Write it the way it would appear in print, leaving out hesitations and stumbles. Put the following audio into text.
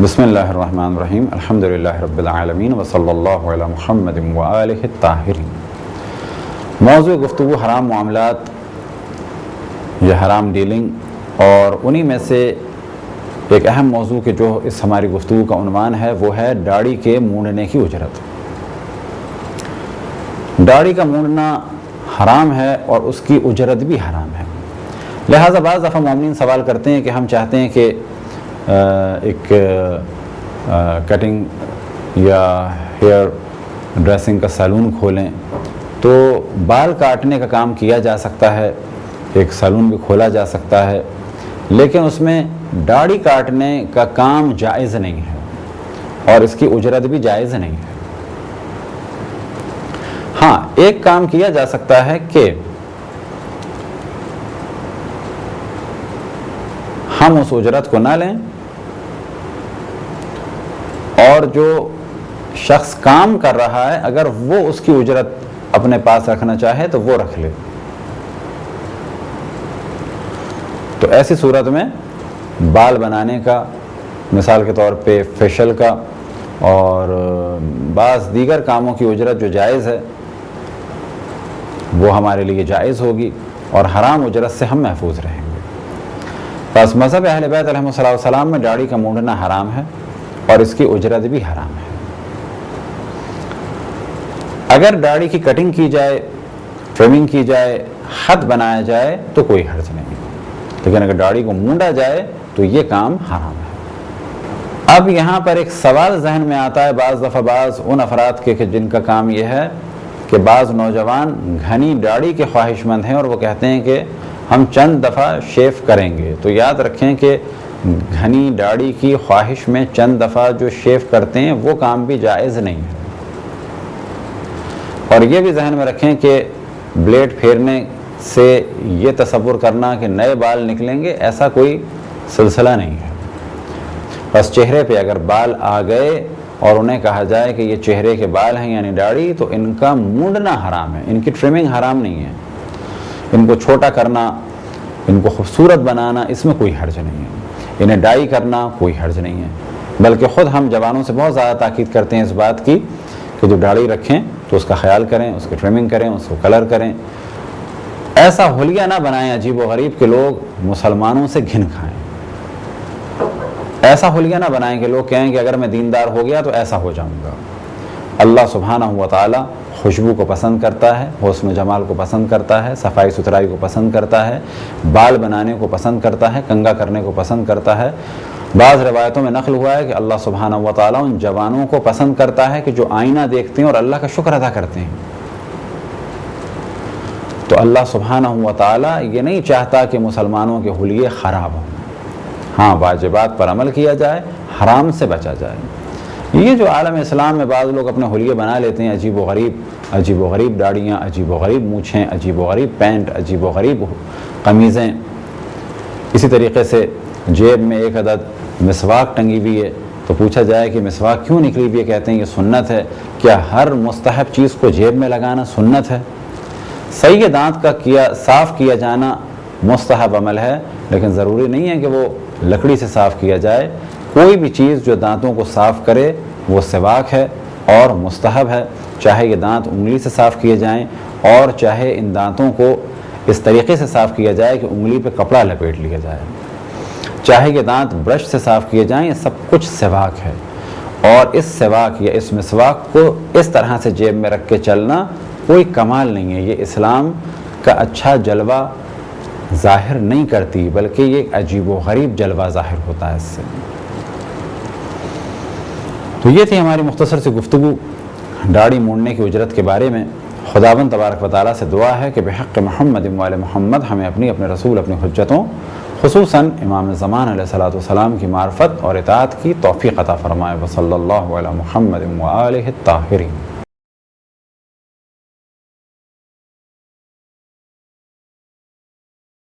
بسم اللہ الرحمن الرحیم، الحمدللہ رب العالمین وصلی اللہ علی محمد وآلہ الطاہرین۔ موضوع گفتگو حرام معاملات یا حرام ڈیلنگ، اور انہی میں سے ایک اہم موضوع کہ جو اس ہماری گفتگو کا عنوان ہے وہ ہے داڑھی کے مونڈنے کی اجرت۔ داڑھی کا مونڈنا حرام ہے اور اس کی اجرت بھی حرام ہے۔ لہٰذا بعض دفعہ مومنین سوال کرتے ہیں کہ ہم چاہتے ہیں کہ ایک کٹنگ یا ہیئر ڈریسنگ کا سیلون کھولیں، تو بال کاٹنے کا کام کیا جا سکتا ہے، ایک سیلون بھی کھولا جا سکتا ہے، لیکن اس میں داڑھی کاٹنے کا کام جائز نہیں ہے اور اس کی اجرت بھی جائز نہیں ہے۔ ہاں، ایک کام کیا جا سکتا ہے کہ ہم اس اجرت کو نہ لیں اور جو شخص کام کر رہا ہے اگر وہ اس کی اجرت اپنے پاس رکھنا چاہے تو وہ رکھ لے۔ تو ایسی صورت میں بال بنانے کا، مثال کے طور پہ فیشل کا اور بعض دیگر کاموں کی اجرت جو جائز ہے وہ ہمارے لیے جائز ہوگی اور حرام اجرت سے ہم محفوظ رہیں گے۔ بس مذہب اہل بیت علیہ السلام میں داڑھی کا مونڈنا حرام ہے اور اس کی اجرت بھی حرام ہے۔ اگر داڑھی کی کٹنگ کی جائے، ٹرمنگ کی جائے، خط بنایا جائے تو کوئی حرج نہیں، لیکن اگر داڑھی کو مونڈا جائے تو یہ کام حرام ہے۔ اب یہاں پر ایک سوال ذہن میں آتا ہے بعض دفعہ بعض ان افراد کے کہ جن کا کام یہ ہے کہ بعض نوجوان گھنی داڑھی کے خواہش مند ہیں اور وہ کہتے ہیں کہ ہم چند دفعہ شیو کریں گے۔ تو یاد رکھیں کہ گھنی داڑھی کی خواہش میں چند دفعہ جو شیو کرتے ہیں وہ کام بھی جائز نہیں ہے، اور یہ بھی ذہن میں رکھیں کہ بلیڈ پھیرنے سے یہ تصور کرنا کہ نئے بال نکلیں گے ایسا کوئی سلسلہ نہیں ہے۔ بس چہرے پہ اگر بال آ گئے اور انہیں کہا جائے کہ یہ چہرے کے بال ہیں یعنی داڑھی، تو ان کا مونڈنا حرام ہے، ان کی ٹرمنگ حرام نہیں ہے، ان کو چھوٹا کرنا، ان کو خوبصورت بنانا اس میں کوئی حرج نہیں ہے، انہیں ڈائی کرنا کوئی حرج نہیں ہے، بلکہ خود ہم جوانوں سے بہت زیادہ تاکید کرتے ہیں اس بات کی کہ جو داڑھی رکھیں تو اس کا خیال کریں، اس کی ٹرمنگ کریں، اس کو کلر کریں، ایسا حلیہ نہ بنائیں عجیب و غریب کہ لوگ مسلمانوں سے گھن کھائیں، ایسا حلیہ نہ بنائیں کہ لوگ کہیں کہ اگر میں دیندار ہو گیا تو ایسا ہو جاؤں گا۔ اللہ سبحانہ و تعالی خوشبو کو پسند کرتا ہے، حسن و جمال کو پسند کرتا ہے، صفائی ستھرائی کو پسند کرتا ہے، بال بنانے کو پسند کرتا ہے، کنگھا کرنے کو پسند کرتا ہے۔ بعض روایتوں میں نقل ہوا ہے کہ اللہ سبحانہ و تعالیٰ ان جوانوں کو پسند کرتا ہے کہ جو آئینہ دیکھتے ہیں اور اللہ کا شکر ادا کرتے ہیں۔ تو اللہ سبحانہ و تعالیٰ یہ نہیں چاہتا کہ مسلمانوں کے حلیے خراب ہوں، ہاں واجبات پر عمل کیا جائے، حرام سے بچا جائے۔ یہ جو عالم اسلام میں بعض لوگ اپنے حلیے بنا لیتے ہیں، عجیب و غریب داڑیاں، عجیب و غریب مونچھیں، عجیب و غریب پینٹ، عجیب و غریب قمیضیں، اسی طریقے سے جیب میں ایک عدد مسواک ٹنگی ہوئی ہے، تو پوچھا جائے کہ مسواک کیوں نکلی ہوئی ہے؟ کہتے ہیں یہ سنت ہے۔ کیا ہر مستحب چیز کو جیب میں لگانا سنت ہے؟ صحیح دانت کا صاف کیا جانا مستحب عمل ہے، لیکن ضروری نہیں ہے کہ وہ لکڑی سے صاف کیا جائے۔ کوئی بھی چیز جو دانتوں کو صاف کرے وہ سواک ہے اور مستحب ہے، چاہے یہ دانت انگلی سے صاف کیے جائیں اور چاہے ان دانتوں کو اس طریقے سے صاف کیا جائے کہ انگلی پہ کپڑا لپیٹ لیا جائے، چاہے یہ دانت برش سے صاف کیے جائیں، یہ سب کچھ سواک ہے۔ اور اس سواک یا اس مسواک کو اس طرح سے جیب میں رکھ کے چلنا کوئی کمال نہیں ہے، یہ اسلام کا اچھا جلوہ ظاہر نہیں کرتی، بلکہ یہ ایک عجیب و غریب جلوہ ظاہر ہوتا ہے اس سے۔ تو یہ تھی ہماری مختصر سی گفتگو داڑھی مونڈنے کی اجرت کے بارے میں۔ خداوند تبارک و تعالیٰ سے دعا ہے کہ بحق محمد وآل محمد ہمیں اپنے رسول، اپنی حجتوں، خصوصاً امام زمان علیہ السلام کی معرفت اور اطاعت کی توفیق عطا فرمائے۔ وصلی اللہ علی محمد وآلہ الطاہرین۔